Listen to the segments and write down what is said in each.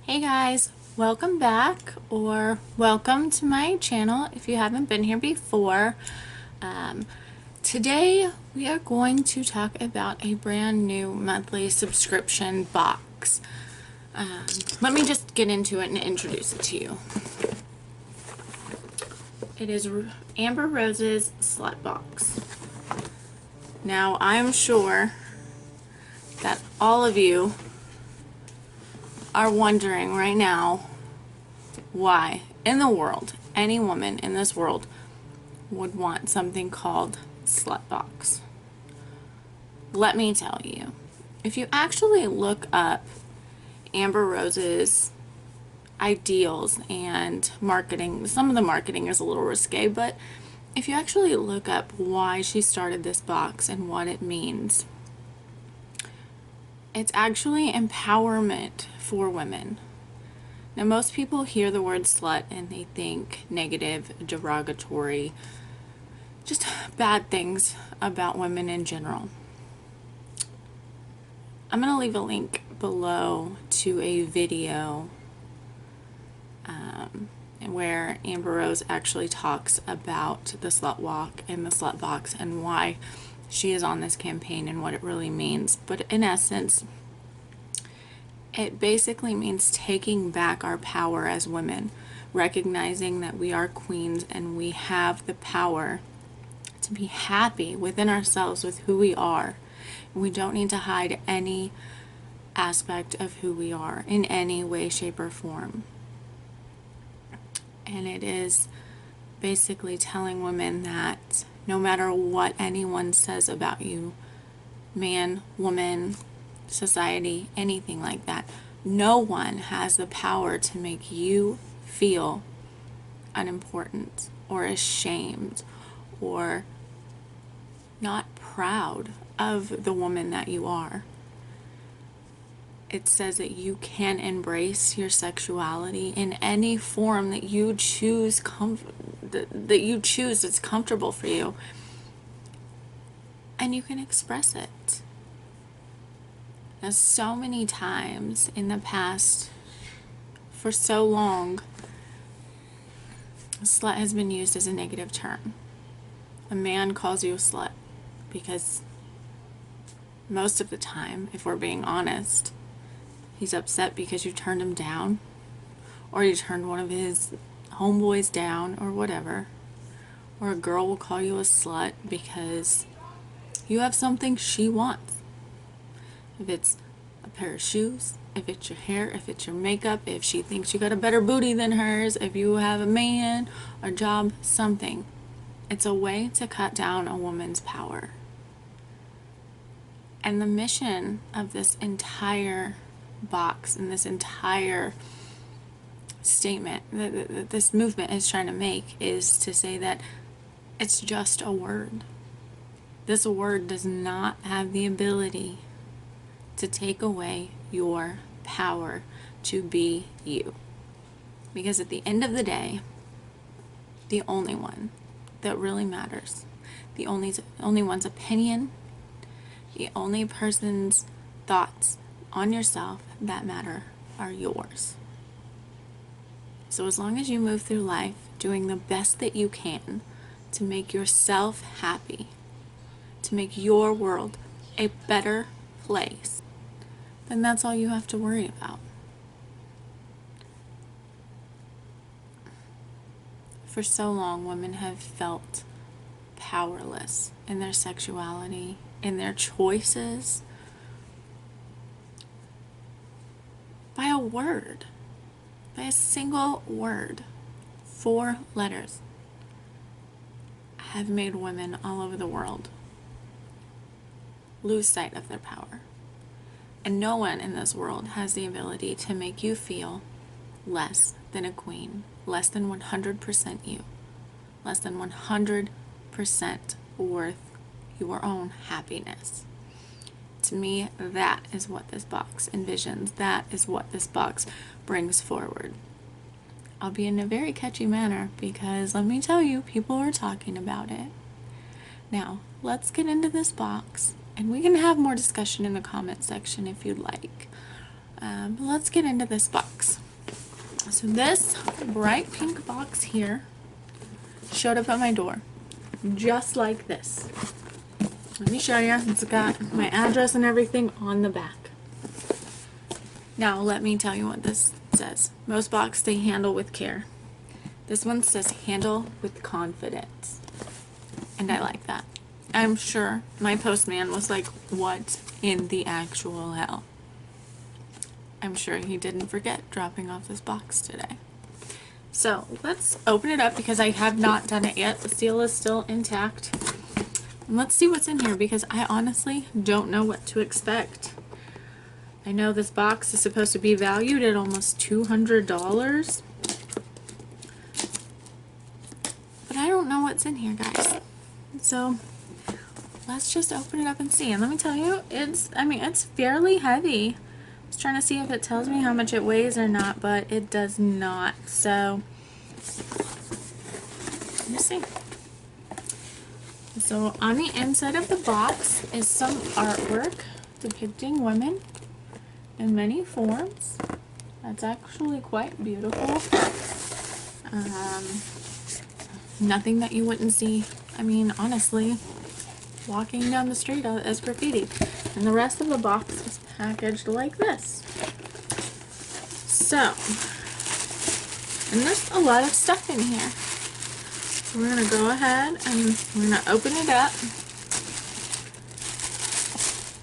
Hey guys, welcome back or welcome to my channel if you haven't been here before. Um, Today we are going to talk about a brand new monthly subscription box. Let me just get into it and introduce it to you. It is Amber Rose's Slutbox. Now I'm sure that all of you are wondering right now why in the world any woman in this world would want something called Slutbox. Let me tell you, if you actually look up Amber Rose's ideals and marketing, some of the marketing is a little risque, but if you actually look up why she started this box and what it means, it's actually empowerment for women. Now, most people hear the word slut and they think negative, derogatory, just bad things about women in general. I'm going to leave a link below to a video where Amber Rose actually talks about the slut walk and the slut box and why she is on this campaign and what it really means. But in essence, it basically means taking back our power as women, recognizing that we are queens and we have the power to be happy within ourselves with who we are. We don't need to hide any aspect of who we are in any way, shape, or form. And it is basically telling women that no matter what anyone says about you, man, woman, society, anything like that, no one has the power to make you feel unimportant or ashamed or not proud of the woman that you are. It says that you can embrace your sexuality in any form that you choose, that's comfortable for you, and you can express it. Now, so many times in the past, for so long, slut has been used as a negative term. A man calls you a slut because most of the time, if we're being honest, he's upset because you turned him down, or you turned one of his homeboys down, or whatever. Or a girl will call you a slut because you have something she wants. If it's a pair of shoes, if it's your hair, if it's your makeup, if she thinks you got a better booty than hers, if you have a man, a job, something. It's a way to cut down a woman's power. And the mission of this entire box and this entire statement that this movement is trying to make is to say that it's just a word. This word does not have the ability to take away your power to be you. Because at the end of the day, the only one that really matters, the only one's opinion, the only person's thoughts on yourself that matter are yours. So as long as you move through life doing the best that you can to make yourself happy, to make your world a better place, then that's all you have to worry about. For so long, women have felt powerless in their sexuality, in their choices, by a word, by a single word. 4 letters have made women all over the world lose sight of their power. And no one in this world has the ability to make you feel less than a queen, less than 100% you, less than 100% worth your own happiness. To me, that is what this box envisions. That is what this box brings forward. I'll be in a very catchy manner because let me tell you, people are talking about it. Now, let's get into this box and we can have more discussion in the comment section if you'd like. But let's get into this box. So this bright pink box here showed up at my door, just like this. Let me show you. It's got my address and everything on the back. Now let me tell you what this says. Most boxes they handle with care. This one says handle with confidence. And I like that. I'm sure my postman was like, what in the actual hell? I'm sure he didn't forget dropping off this box today. So let's open it up because I have not done it yet. The seal is still intact. And let's see what's in here because I honestly don't know what to expect. I know this box is supposed to be valued at almost $200. But I don't know what's in here, guys. So let's just open it up and see. And let me tell you, it's fairly heavy. I was trying to see if it tells me how much it weighs or not, but it does not. So let me see. So on the inside of the box is some artwork depicting women in many forms. That's actually quite beautiful. Nothing that you wouldn't see, I mean, honestly, walking down the street as graffiti. And the rest of the box is packaged like this. So, and there's a lot of stuff in here. So we're going to go ahead and we're going to open it up.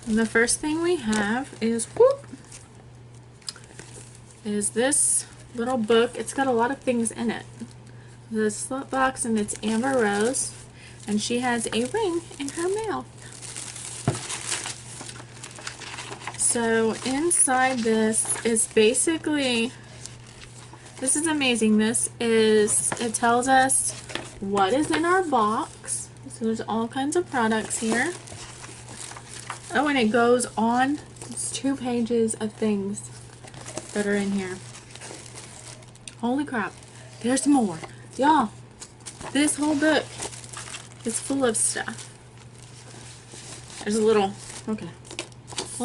And the first thing we have is, is this little book. It's got a lot of things in it. The Slutbox, and it's Amber Rose, and she has a ring in her mouth. So inside this is basically, this is amazing. It tells us what is in our box. So there's all kinds of products here. Oh, and it goes on. It's 2 pages of things that are in here. Holy crap. There's more. Y'all, this whole book is full of stuff. There's a little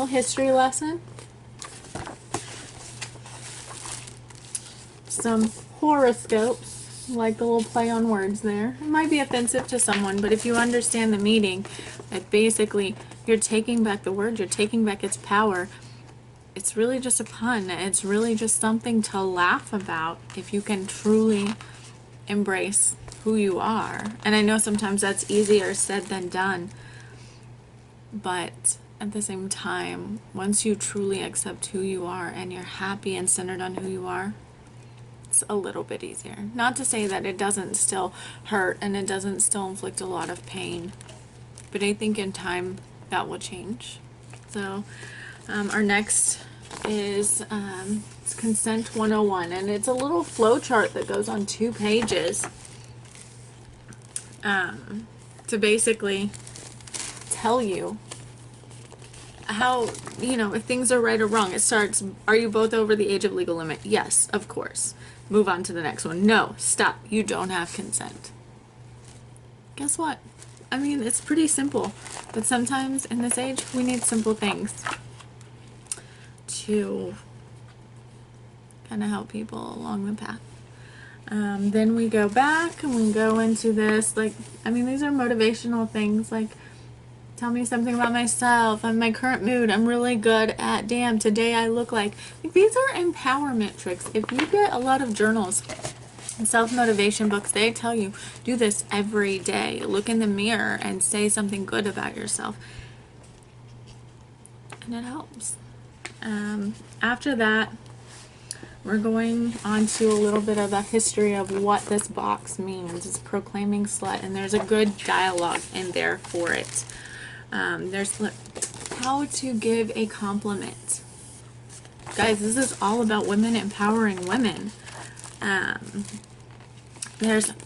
history lesson. Some horoscopes, like the little play on words there. It might be offensive to someone, but if you understand the meaning, that basically you're taking back the word, you're taking back its power. It's really just a pun. It's really just something to laugh about if you can truly embrace who you are. And I know sometimes that's easier said than done, but at the same time, once you truly accept who you are and you're happy and centered on who you are, it's a little bit easier. Not to say that it doesn't still hurt and it doesn't still inflict a lot of pain, but I think in time that will change. So our next is it's Consent 101, and it's a little flow chart that goes on 2 pages to basically tell you how, if things are right or wrong. It starts, are you both over the age of legal limit? Yes, of course. Move on to the next one. No, stop. You don't have consent. Guess what? I mean, it's pretty simple, but sometimes in this age we need simple things to kind of help people along the path. Then we go back and we go into this, these are motivational things, like, tell me something about myself, I'm my current mood, I'm really good at, damn, today I look like these are empowerment tricks. If you get a lot of journals and self-motivation books, they tell you, do this every day. Look in the mirror and say something good about yourself. And it helps. After that, we're going on to a little bit of a history of what this box means. It's proclaiming slut, and there's a good dialogue in there for it. There's how to give a compliment. Guys, this is all about women empowering women.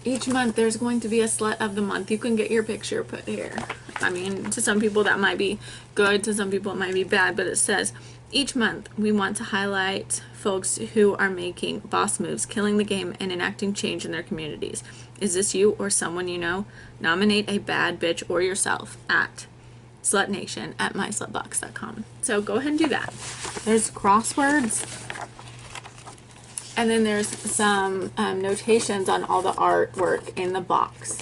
Each month there's going to be a slut of the month. You can get your picture put here. I mean, to some people that might be good, to some people it might be bad, but it says, each month we want to highlight folks who are making boss moves, killing the game, and enacting change in their communities. Is this you or someone you know? Nominate a bad bitch or yourself at slutnation@myslutbox.com. So go ahead and do that. There's crosswords, and then there's some notations on all the artwork in the box.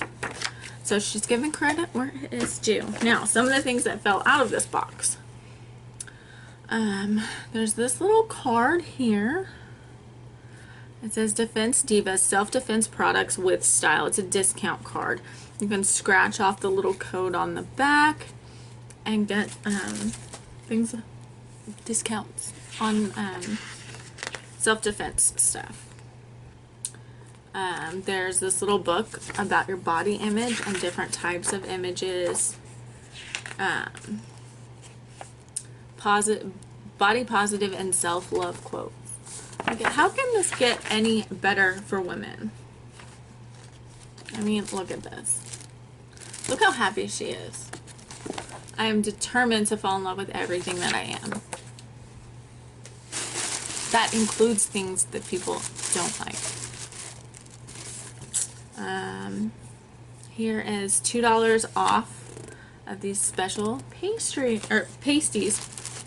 So she's giving credit where it is due. Now, some of the things that fell out of this box. There's this little card here. It says Defense Divas Self-Defense Products with Style. It's a discount card. You can scratch off the little code on the back and get discounts on self-defense stuff. There's this little book about your body image and different types of images. Body positive and self-love quotes. Okay, how can this get any better for women? I mean, look at this. Look how happy she is. I am determined to fall in love with everything that I am. That includes things that people don't like. Here is $2 off of these special pasties.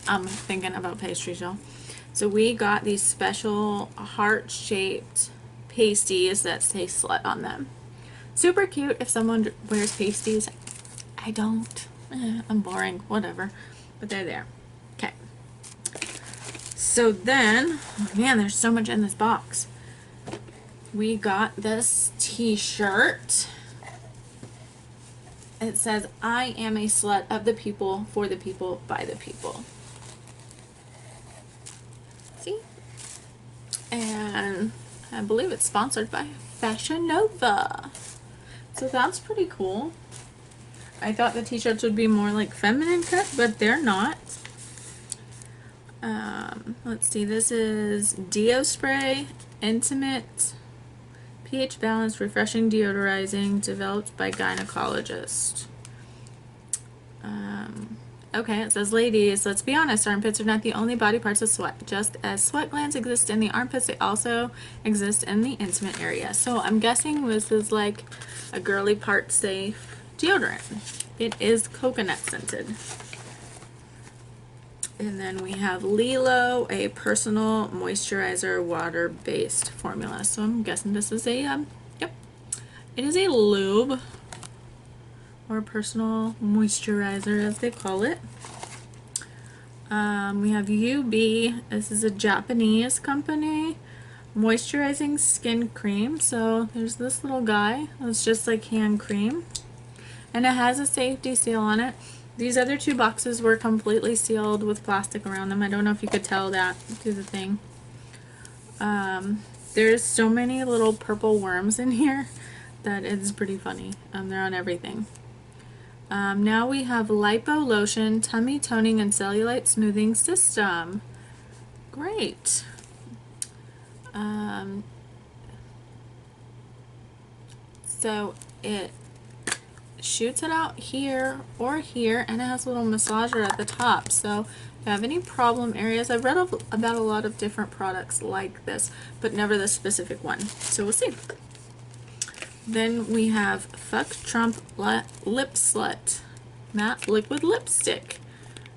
I'm thinking about pastries, y'all. So we got these special heart-shaped pasties that say slut on them. Super cute if someone wears pasties. I don't. I'm boring. Whatever. But they're there. Okay. So then, oh man, there's so much in this box. We got this t-shirt. It says, I am a slut of the people, for the people, by the people. See? And I believe it's sponsored by Fashion Nova. So that's pretty cool. I thought the t-shirts would be more like feminine cut, but they're not. Let's see, this is Deo Spray, Intimate, pH balanced, refreshing deodorizing, developed by gynecologist. Okay, it says, ladies, let's be honest, armpits are not the only body parts of sweat. Just as sweat glands exist in the armpits, they also exist in the intimate area. So I'm guessing this is like a girly part safe deodorant. It is coconut scented. And then we have Lilo, a personal moisturizer water-based formula. So I'm guessing this is a, yep, it is a lube or personal moisturizer as they call it. We have UB, this is a Japanese company, moisturizing skin cream. So there's this little guy, it's just like hand cream. And it has a safety seal on it. These other two boxes were completely sealed with plastic around them. I don't know if you could tell that through the thing. There's so many little purple worms in here that it's pretty funny. They're on everything. Now we have Lipo Lotion, Tummy Toning and Cellulite Smoothing System. Great. So it shoots it out here or here, and it has a little massager at the top. So if you have any problem areas, I've read about a lot of different products like this, but never this specific one. So we'll see. Then we have Fuck Trump Lip Slut Matte Liquid Lipstick.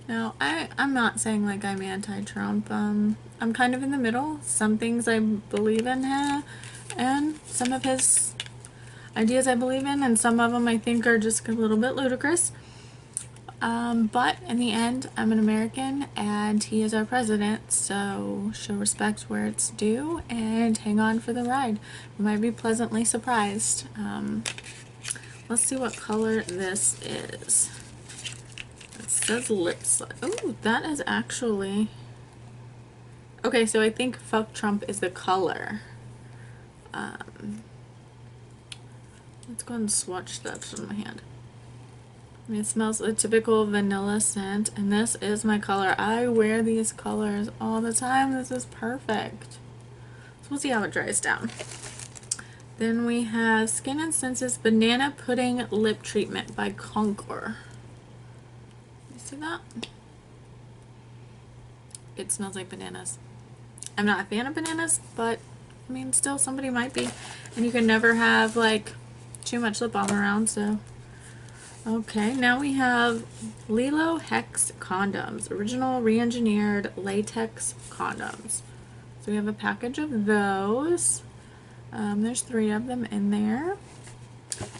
Now, I'm not saying like I'm anti-Trump. I'm kind of in the middle. Some things I believe in and some of his ideas I believe in, and some of them I think are just a little bit ludicrous. But in the end, I'm an American and he is our president, so show respect where it's due and hang on for the ride. You might be pleasantly surprised. Let's see what color this is. It says Lip Slut. Oh, that is actually... Okay, so I think Fuck Trump is the color. Let's go ahead and swatch that from my hand. I mean, it smells a typical vanilla scent, and this is my color. I wear these colors all the time. This is perfect. So we'll see how it dries down. Then we have Skin and Senses Banana Pudding Lip Treatment by Concord. You see that? It smells like bananas. I'm not a fan of bananas, but I mean, still somebody might be. And you can never have like too much lip balm around, so Okay, now we have Lilo Hex condoms, original re-engineered latex condoms. So we have a package of those. There's 3 of them in there.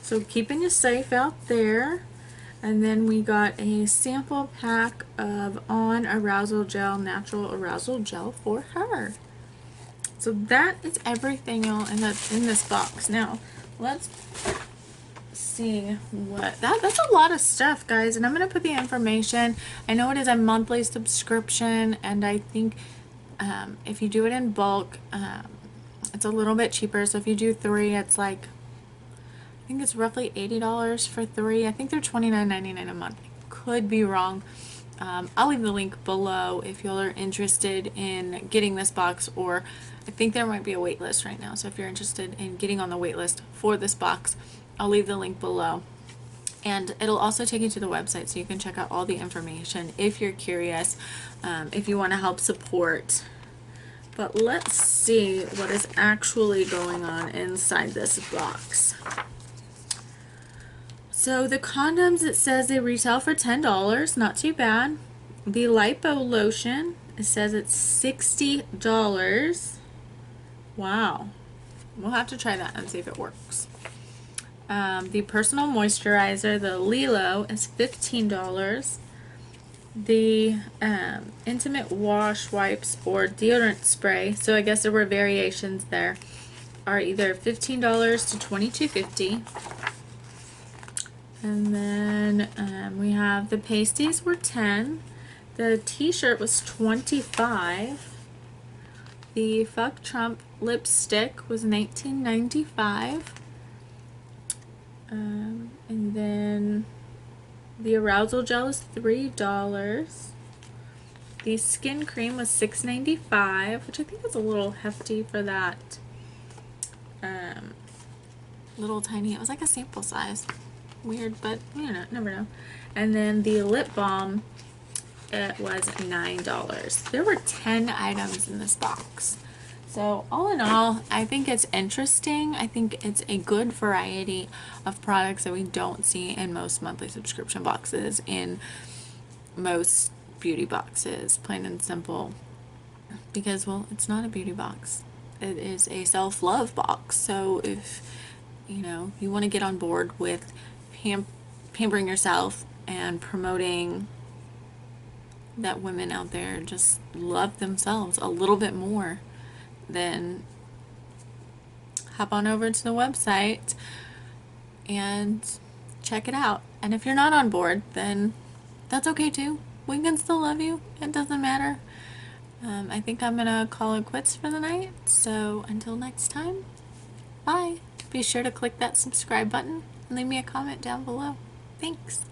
So keeping you safe out there. And then we got a sample pack of On Arousal Gel, natural arousal gel for her. So that is everything y'all in this box. Now, let's see what that's a lot of stuff, guys, and I'm gonna put the information. I know it is a monthly subscription, and I think if you do it in bulk, it's a little bit cheaper. So if you do 3, it's like, I think it's roughly $80 for 3. I think they're $29.99 a month. I could be wrong. I'll leave the link below if y'all are interested in getting this box, or I think there might be a wait list right now. So if you're interested in getting on the wait list for this box, I'll leave the link below. And it'll also take you to the website so you can check out all the information if you're curious, if you want to help support. But let's see what is actually going on inside this box. So the condoms, it says they retail for $10, not too bad. The lipo lotion, it says it's $60. Wow. We'll have to try that and see if it works. The personal moisturizer, the Lilo, is $15. The intimate wash wipes or deodorant spray, so I guess there were variations there, are either $15 to $22.50. And then we have the pasties were $10. The t-shirt was $25. The Fuck Trump lipstick was $19.95. And then the arousal gel is $3. The skin cream was $6.95, which I think is a little hefty for that little tiny, it was like a sample size. Weird, but you know, never know. And then the lip balm, it was $9. There were 10 items in this box. So all in all, I think it's interesting. I think it's a good variety of products that we don't see in most monthly subscription boxes, in most beauty boxes, plain and simple. Because, well, it's not a beauty box. It is a self-love box. So if, you know, you want to get on board with pampering yourself and promoting that women out there just love themselves a little bit more, then hop on over to the website and check it out. And if you're not on board, then that's okay too. We can still love you. It doesn't matter. I think I'm gonna call it quits for the night. So until next time, bye. Be sure to click that subscribe button and leave me a comment down below. Thanks.